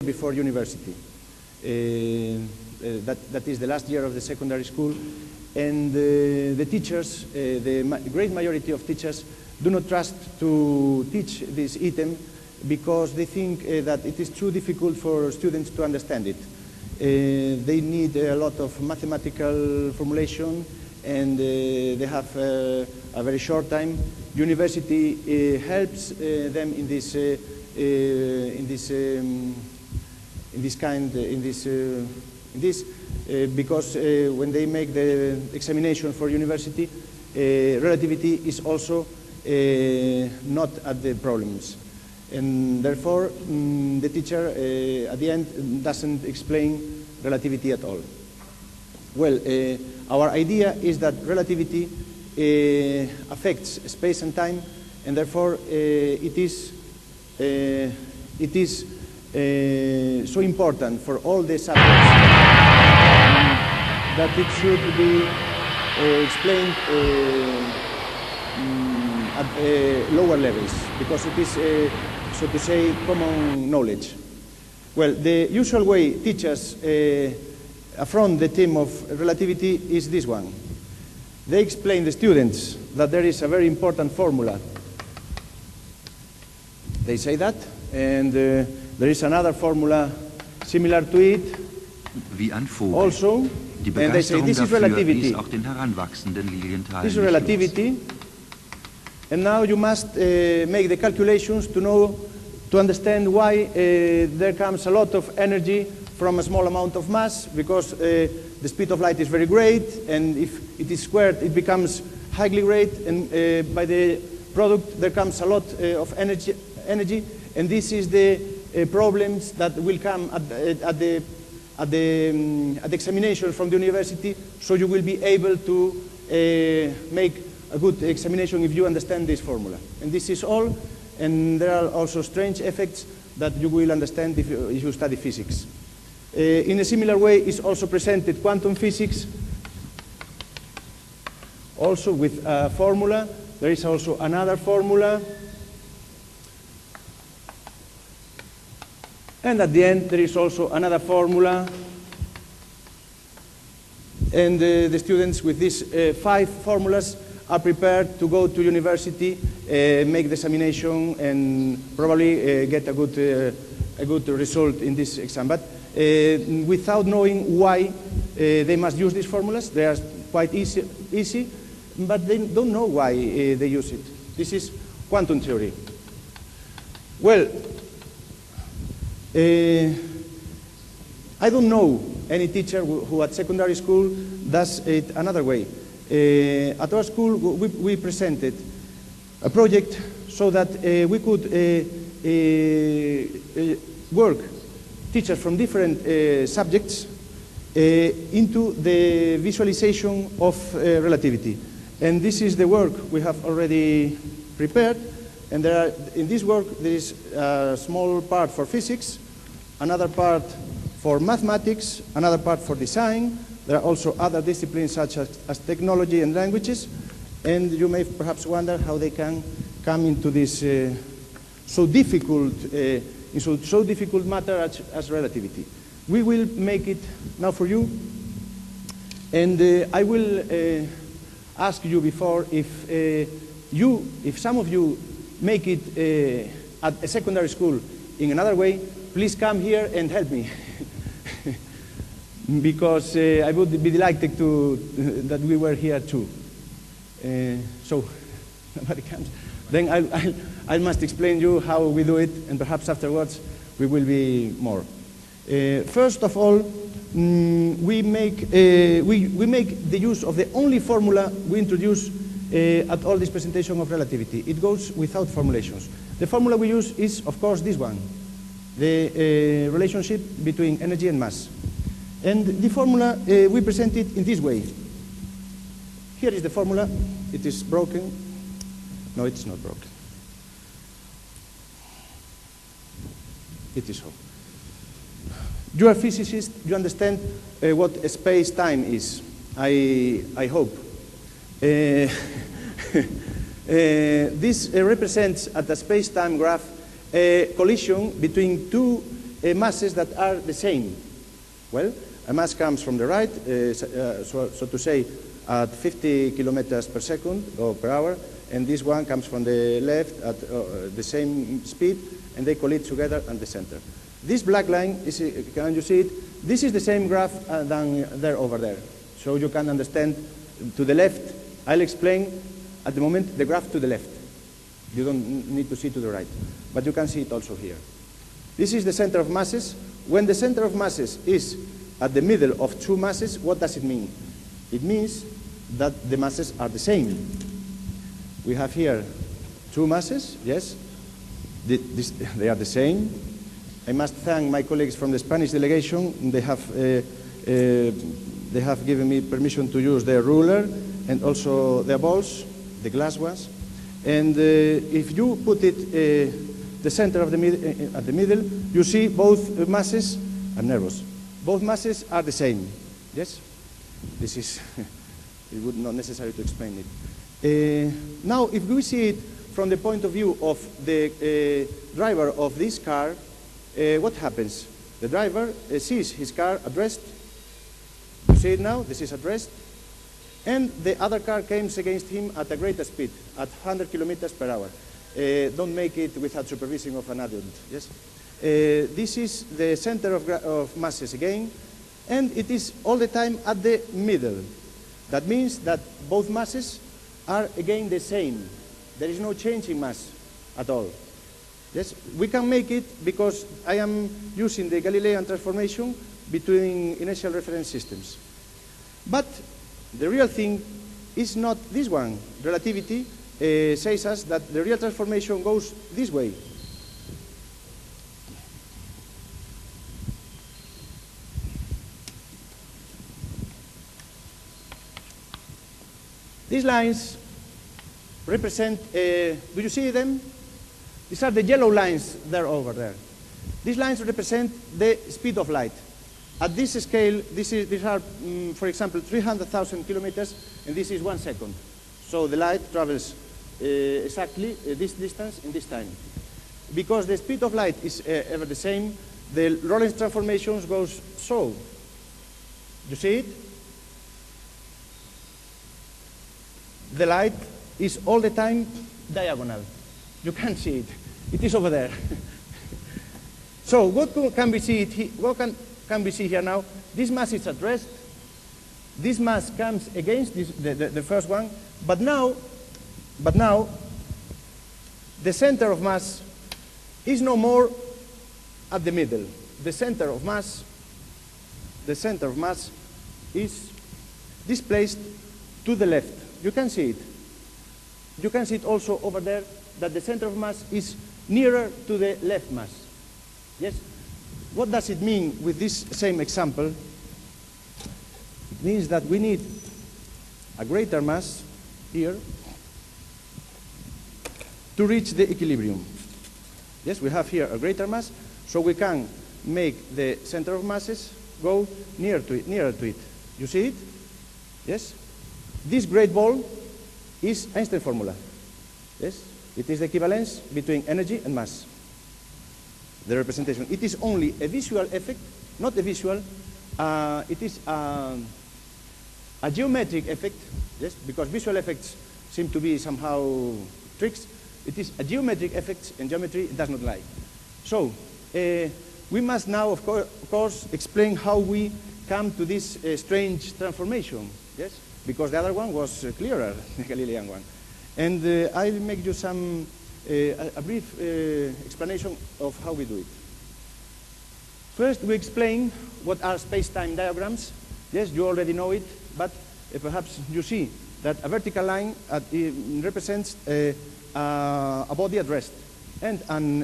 before university. That is the last year of the secondary school, and the teachers, the great majority of teachers, do not trust to teach this item because they think that it is too difficult for students to understand it. They need a lot of mathematical formulation, and they have a very short time. University helps them in this because when they make the examination for university, relativity is also not at the problems, and therefore the teacher at the end doesn't explain relativity at all. Well, our idea is that relativity affects space and time, and therefore it is so important for all the subjects that it should be explained at lower levels, because it is, so to say, common knowledge. Well, the usual way teachers affront the theme of relativity is this one. They explain to the students that there is a very important formula. They say that, and there is another formula similar to it, wie ein Vogel. also, Die and they say Begeisterung this is dafür relativity. ließ auch den heranwachsenden Lilienthal This is nicht los. relativity, and now you must make the calculations to understand why there comes a lot of energy from a small amount of mass, because the speed of light is very great, and if it is squared, it becomes highly great, and by the product there comes a lot of energy, and this is the problems that will come at the examination from the university, so you will be able to make a good examination if you understand this formula. And this is all, and there are also strange effects that you will understand if you study physics. In a similar way is also presented quantum physics, also with a formula. There is also another formula, and at the end there is also another formula, and the students with these 5 formulas are prepared to go to university, make the examination, and probably get a good result in this exam. But without knowing why they must use these formulas, they are quite easy, but they don't know why they use it. This is quantum theory. Well, I don't know any teacher who at secondary school does it another way. At our school, we presented a project so that we could work teachers from different subjects into the visualization of relativity. And this is the work we have already prepared. And in this work, there is a small part for physics, another part for mathematics, another part for design. There are also other disciplines such as technology and languages. And you may perhaps wonder how they can come into this so difficult matter as relativity. We will make it now for you. And I will ask you before if some of you make it at a secondary school in another way, please come here and help me. Because I would be delighted that we were here too. So nobody comes. Then I must explain you how we do it, and perhaps afterwards we will be more. First of all, we make the use of the only formula we introduce at all this presentation of relativity. It goes without formulations. The formula we use is, of course, this one, the relationship between energy and mass. And the formula, we present it in this way. Here is the formula. It is broken. No, it's not broken. It is so. You are a physicist. You understand what space-time is, I hope. This represents at the space-time graph a collision between two masses that are the same. Well, a mass comes from the right, so to say, at 50 kilometers per second or per hour, and this one comes from the left at the same speed, and they collide together at the center. This black line, can you see it? This is the same graph than there over there. So you can understand to the left. I'll explain at the moment the graph to the left. You don't need to see to the right, but you can see it also here. This is the center of masses. When the center of masses is at the middle of two masses, what does it mean? It means that the masses are the same. We have here two masses, yes. They are the same. I must thank my colleagues from the Spanish delegation. They have given me permission to use their ruler and also their balls, the glass ones. And if you put it the center of at the middle, you see both masses are nervous. Both masses are the same. Yes? This is, it would not necessary to explain it. Now, if we see it from the point of view of the driver of this car, what happens? The driver sees his car addressed. You see it now? This is addressed. And the other car comes against him at a greater speed, at 100 kilometers per hour. Don't make it without supervision of an adult. Yes? This is the center of masses again, and it is all the time at the middle. That means that both masses are again the same. There is no change in mass at all. Yes? We can make it because I am using the Galilean transformation between inertial reference systems. But the real thing is not this one. Relativity says us that the real transformation goes this way. These lines represent, do you see them? These are the yellow lines there over there. These lines represent the speed of light. At this scale, these are, for example, 300,000 kilometers, and this is 1 second. So the light travels exactly this distance in this time. Because the speed of light is ever the same, the Lorentz transformations goes so. You see it? The light is all the time diagonal. You can't see it. It is over there. So what can we see? Can we see here now? This mass is at rest. This mass comes against the first one. But now, the center of mass is no more at the middle. The center of mass is displaced to the left. You can see it. You can see it also over there that the center of mass is nearer to the left mass. Yes? What does it mean with this same example? It means that we need a greater mass here to reach the equilibrium. Yes, we have here a greater mass, so we can make the center of masses go nearer to it. You see it? Yes? This great ball is Einstein's formula. Yes? It is the equivalence between energy and mass. The representation. It is only a visual effect, not a visual. It is a geometric effect, yes, because visual effects seem to be somehow tricks. It is a geometric effect, and geometry does not lie. So we must now, of course, explain how we come to this strange transformation, yes, because the other one was clearer, the Galilean one. And I'll make you some a brief explanation of how we do it. First, we explain what are space-time diagrams. Yes, you already know it, but perhaps you see that a vertical line represents a body at rest, and an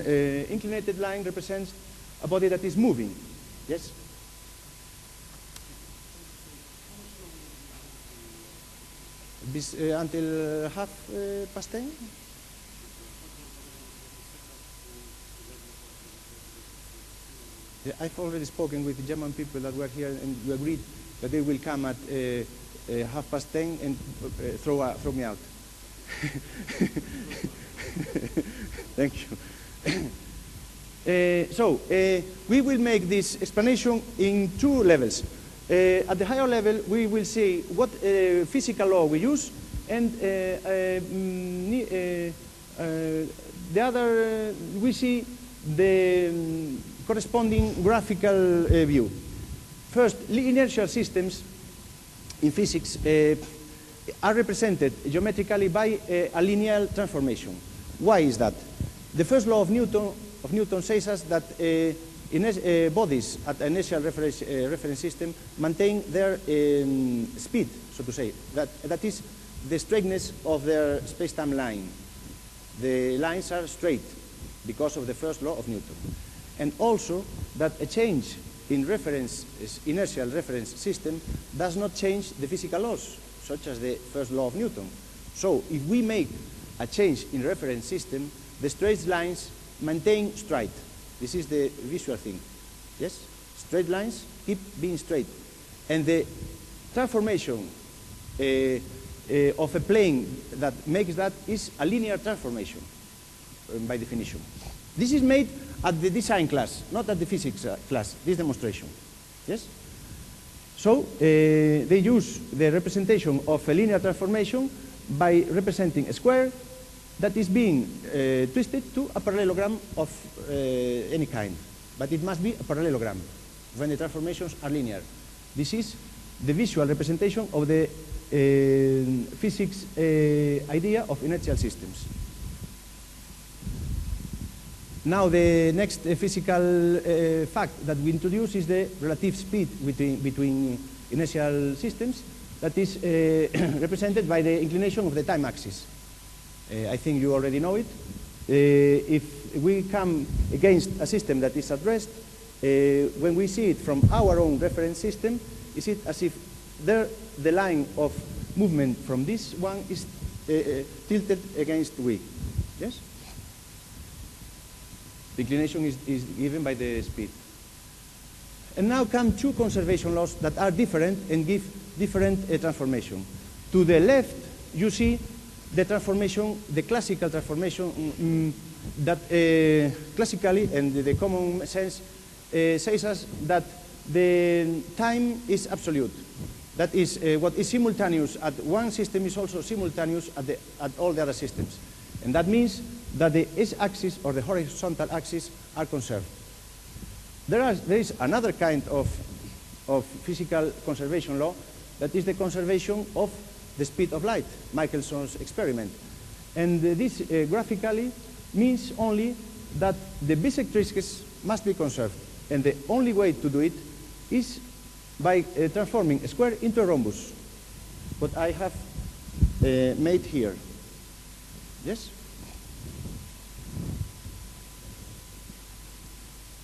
inclinated line represents a body that is moving. Yes? Until 10:30? I've already spoken with the German people that were here, and we agreed that they will come at 10:30 and throw me out. Thank you. We will make this explanation in two levels. At the higher level, we will see what physical law we use, and the other, we see the corresponding graphical view. First, inertial systems in physics are represented geometrically by a linear transformation. Why is that? The first law of Newton says us that bodies at an inertial reference system maintain their speed, so to say. That is the straightness of their space-time line. The lines are straight because of the first law of Newton. And also that a change in inertial reference system does not change the physical laws, such as the first law of Newton. So if we make a change in reference system, the straight lines maintain straight. This is the visual thing. Yes? Straight lines keep being straight. And the transformation of a plane that makes that is a linear transformation, by definition. This is made at the design class, not at the physics class, this demonstration. Yes? So they use the representation of a linear transformation by representing a square that is being twisted to a parallelogram of any kind. But it must be a parallelogram when the transformations are linear. This is the visual representation of the physics idea of inertial systems. Now the next physical fact that we introduce is the relative speed between inertial systems that is represented by the inclination of the time axis. I think you already know it. If we come against a system that is at rest, when we see it from our own reference system, is it as if the line of movement from this one is tilted against V. Yes? The inclination is given by the speed. And now come two conservation laws that are different and give different transformation. To the left, you see the transformation, the classical transformation that classically and the common sense says us that the time is absolute. That is, what is simultaneous at one system is also simultaneous at all the other systems. And that means that the x-axis or the horizontal axis are conserved. There is another kind of physical conservation law that is the conservation of the speed of light, Michelson's experiment. And this graphically means only that the bisectrices must be conserved. And the only way to do it is by transforming a square into a rhombus, what I have made here. Yes?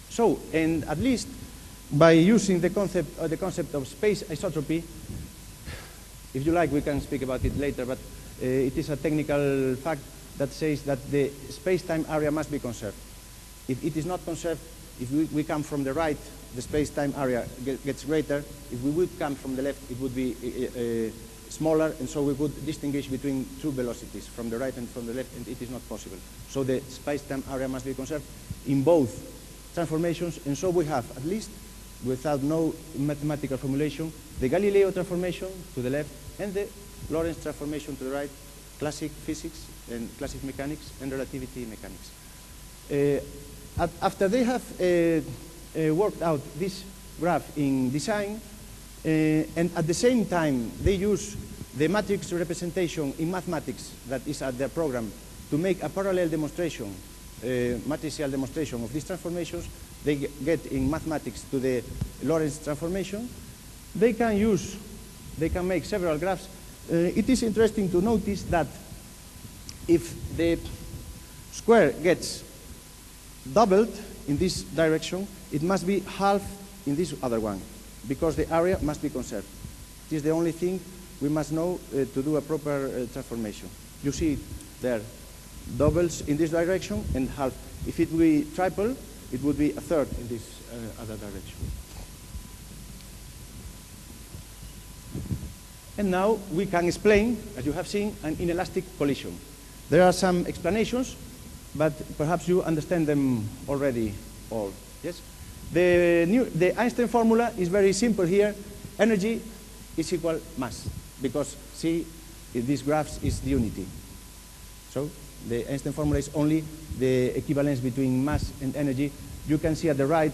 So, and at least by using the concept of space isotropy, if you like, we can speak about it later, but it is a technical fact that says that the space-time area must be conserved. If it is not conserved, if we come from the right, the space-time area gets greater. If we would come from the left, it would be smaller, and so we would distinguish between two velocities, from the right and from the left, and it is not possible. So the space-time area must be conserved in both transformations, and so we have, at least, without no mathematical formulation, the Galileo transformation to the left and the Lorentz transformation to the right, classic physics and classic mechanics and relativity mechanics. After they have worked out this graph in design, and at the same time they use the matrix representation in mathematics that is at their program to make a parallel demonstration, matricial demonstration of these transformations, they get in mathematics to the Lorentz transformation. They can make several graphs. It is interesting to notice that if the square gets doubled in this direction, it must be half in this other one, because the area must be conserved. It is the only thing we must know to do a proper transformation. You see it there, doubles in this direction and half. If it would be triple, it would be a third in this other direction. And now we can explain, as you have seen, an inelastic collision. There are some explanations, but perhaps you understand them already all. Yes? The Einstein formula is very simple here. Energy is equal mass, because C in these graphs is the unity. So the Einstein formula is only the equivalence between mass and energy. You can see at the right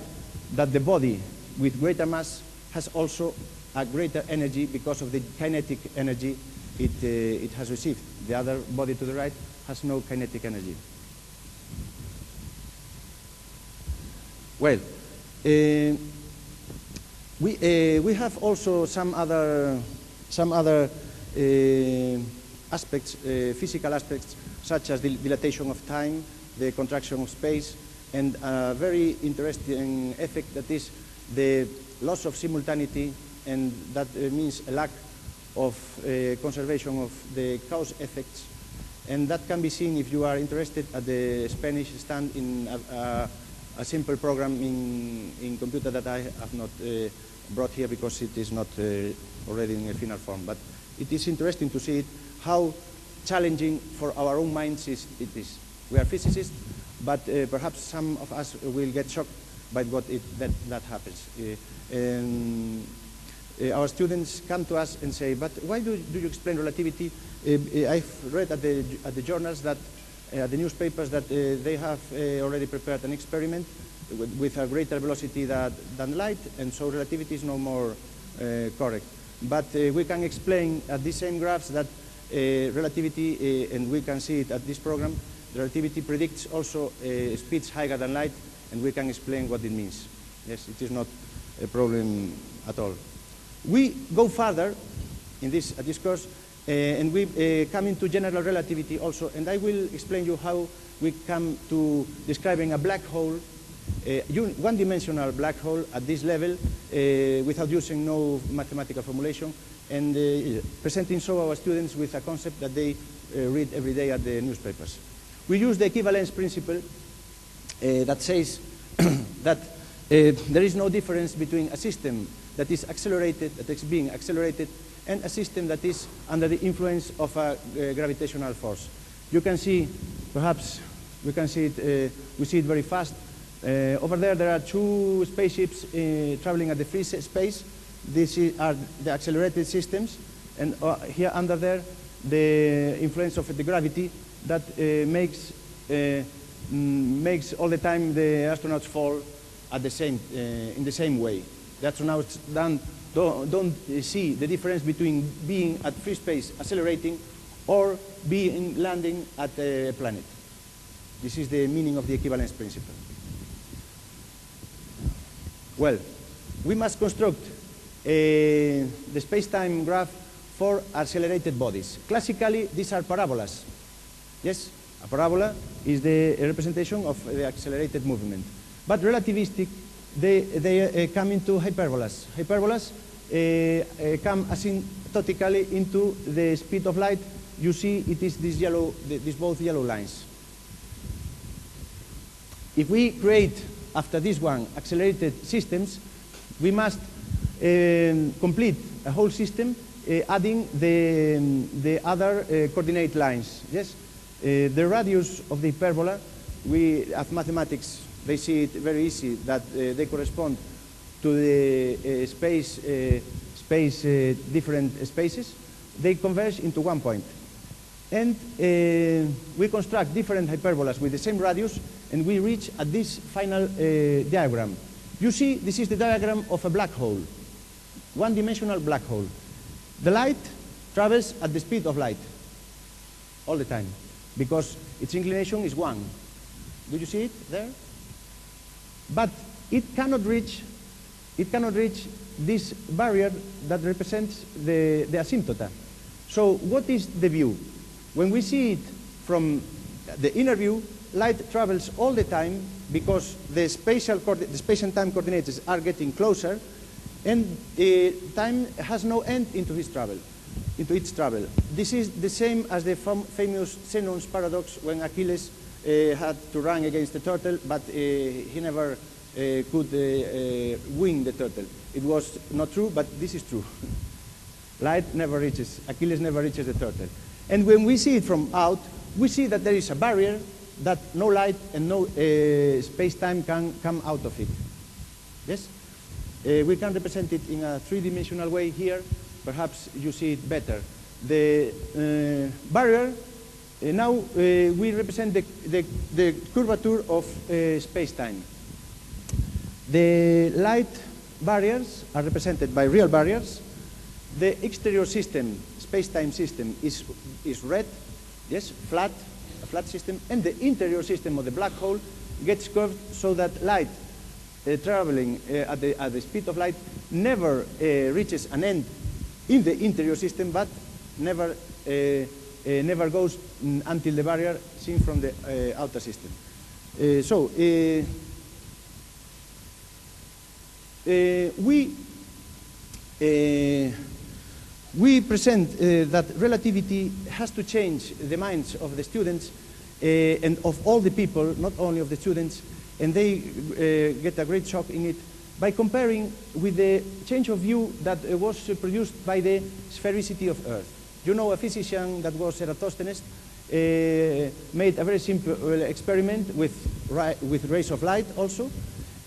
that the body with greater mass has also a greater energy because of the kinetic energy it has received. The other body to the right has no kinetic energy. Well, we have also some other aspects, physical aspects, such as the dilatation of time, the contraction of space, and a very interesting effect that is the loss of simultaneity, and that means a lack of conservation of the cause effects. And that can be seen if you are interested at the Spanish stand in a simple program in computer that I have not brought here because it is not already in a final form. But it is interesting to see how challenging for our own minds it is. We are physicists, but perhaps some of us will get shocked by what that happens. Our students come to us and say, but why do you explain relativity? I've read at the journals that, the newspapers, that they have already prepared an experiment with a greater velocity than light, and so relativity is no more correct. But we can explain at these same graphs that relativity, and we can see it at this program, relativity predicts also speeds higher than light, and we can explain what it means. Yes, it is not a problem at all. We go further in this course, and we come into general relativity also, and I will explain you how we come to describing a black hole, one-dimensional black hole at this level, without using no mathematical formulation, and presenting so our students with a concept that they read every day at the newspapers. We use the equivalence principle that says that there is no difference between a system that is accelerated, that is being accelerated, and a system that is under the influence of a gravitational force. You can see, perhaps we can see it, we see it very fast. Over there are two spaceships traveling at the free space. These are the accelerated systems, and here under there, the influence of the gravity that makes all the time the astronauts fall at the same, in the same way. The astronauts don't see the difference between being at free space accelerating or being landing at a planet. This is the meaning of the equivalence principle. Well, we must construct the space-time graph for accelerated bodies. Classically, these are parabolas. Yes, a parabola is the representation of the accelerated movement. But relativistic, they come into hyperbolas. Hyperbolas come asymptotically into the speed of light. You see it is this yellow, these both yellow lines. If we create, after this one, accelerated systems, we must complete a whole system adding the other coordinate lines. Yes, the radius of the hyperbola, we, as mathematics, they see it very easy that they correspond to the different spaces. They converge into one point. And we construct different hyperbolas with the same radius, and we reach at this final diagram. You see, this is the diagram of a black hole, one-dimensional black hole. The light travels at the speed of light all the time, because its inclination is 1. Do you see it there? But it cannot reach this barrier that represents the asymptote. So what is the view? When we see it from the inner view, light travels all the time because the space and time coordinates are getting closer, and time has no end into its travel. This is the same as the famous Zenon's paradox, when Achilles had to run against the turtle, but he never could win the turtle. It was not true, but this is true. Light never reaches, Achilles never reaches the turtle. And when we see it from out, we see that there is a barrier that no light and no space-time can come out of it. Yes? We can represent it in a three-dimensional way here. Perhaps you see it better. The barrier, now we represent the curvature of space-time. The light barriers are represented by real barriers. The exterior system, space-time system, is red, yes, flat, a flat system, and the interior system of the black hole gets curved so that light traveling at the speed of light never reaches an end in the interior system, but never goes until the barrier seen from the outer system. We present that relativity has to change the minds of the students and of all the people, not only of the students, and they get a great shock in it by comparing with the change of view that was produced by the sphericity of Earth. You know, a physician that was Eratosthenes made a very simple experiment with rays of light also,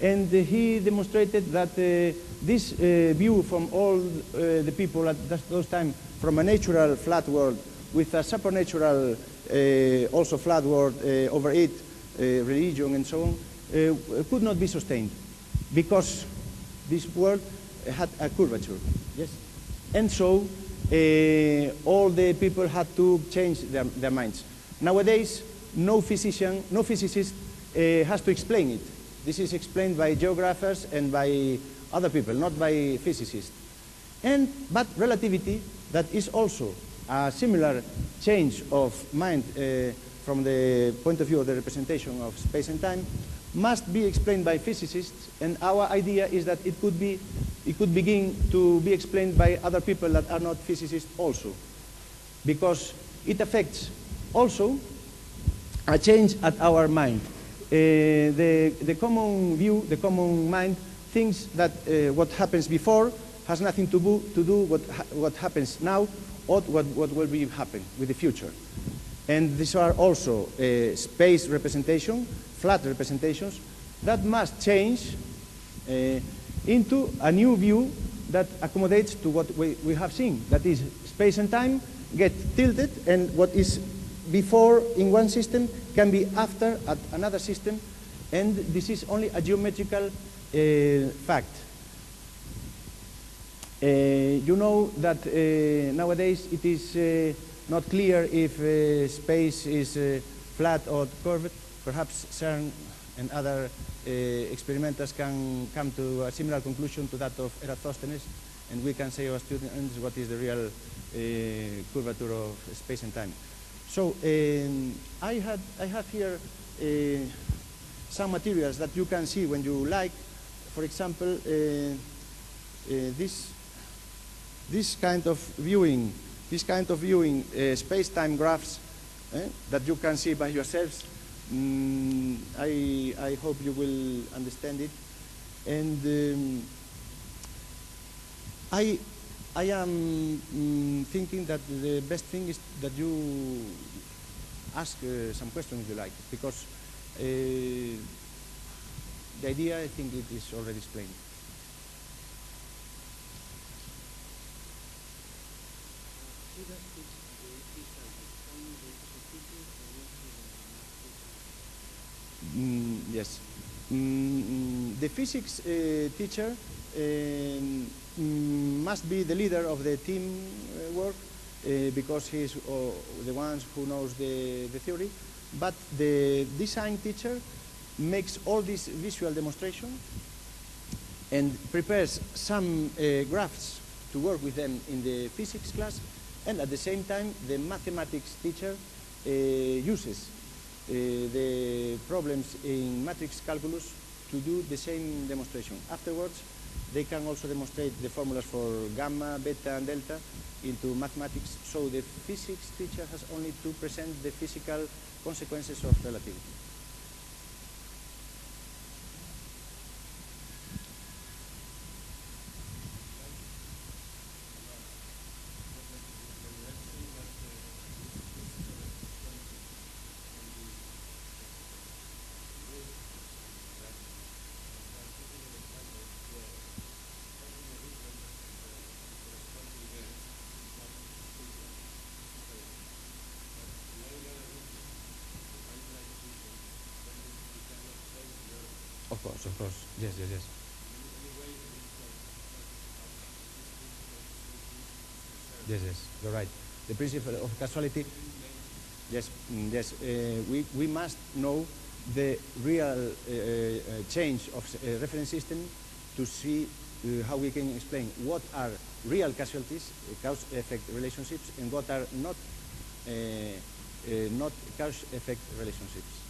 and he demonstrated that this view from all the people at those times, from a natural flat world with a supernatural also flat world over it, religion and so on, could not be sustained because this world had a curvature. Yes, and so all the people had to change their minds. Nowadays, no physicist has to explain it. This is explained by geographers and by other people, not by physicists. But relativity, that is also a similar change of mind from the point of view of the representation of space and time, must be explained by physicists, and our idea is that it could begin to be explained by other people that are not physicists also, because it affects also a change at our mind. The common view, the common mind thinks that what happens before has nothing to do what happens now or what will be happen with the future. And these are also space representation, flat representations, that must change into a new view that accommodates to what we have seen. That is, space and time get tilted, and what is before in one system can be after at another system, and this is only a geometrical fact. You know that nowadays it is not clear if space is flat or curved. Perhaps CERN and other experimenters can come to a similar conclusion to that of Eratosthenes, and we can say to our students what is the real curvature of space and time. So I have here some materials that you can see when you like. For example, this kind of viewing space-time graphs that you can see by yourselves. I hope you will understand it. And I am thinking that the best thing is that you ask some questions if you like, because the idea, I think, it is already explained. Yes. The physics teacher must be the leader of the team work because he's the ones who knows the theory. But the design teacher makes all this visual demonstration and prepares some graphs to work with them in the physics class, and at the same time the mathematics teacher uses the problems in matrix calculus to do the same demonstration. Afterwards, they can also demonstrate the formulas for gamma, beta, and delta into mathematics, so the physics teacher has only to present the physical consequences of relativity. of course. Yes, yes, yes. Yes, yes, you're right. The principle of causality. Yes, yes. We must know the real change of a reference system to see how we can explain what are real causality cause-effect relationships and what are not cause-effect relationships.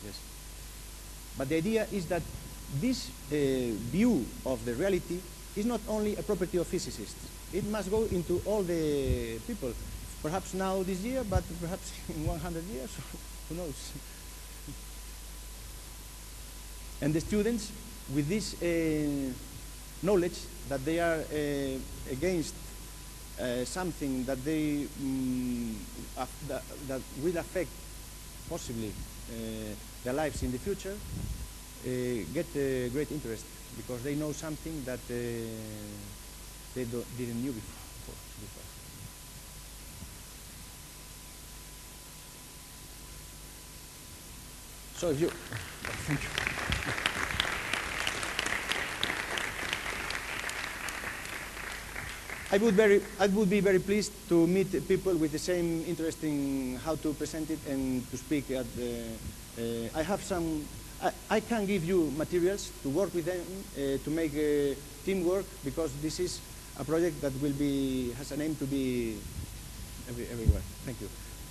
Yes. But the idea is that this view of the reality is not only a property of physicists. It must go into all the people. Perhaps now this year, but perhaps in 100 years, who knows? And the students, with this knowledge that they are against something that they that will affect possibly their lives in the future, get great interest because they know something that they didn't knew before. So if you, thank you. I would be very pleased to meet people with the same interest in how to present it and to speak at the, I have some, I can give you materials to work with them, to make teamwork, because this is a project that will be, has an aim to be everywhere. Thank you.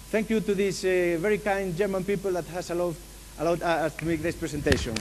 Thank you to these very kind German people that has allowed us to make this presentation.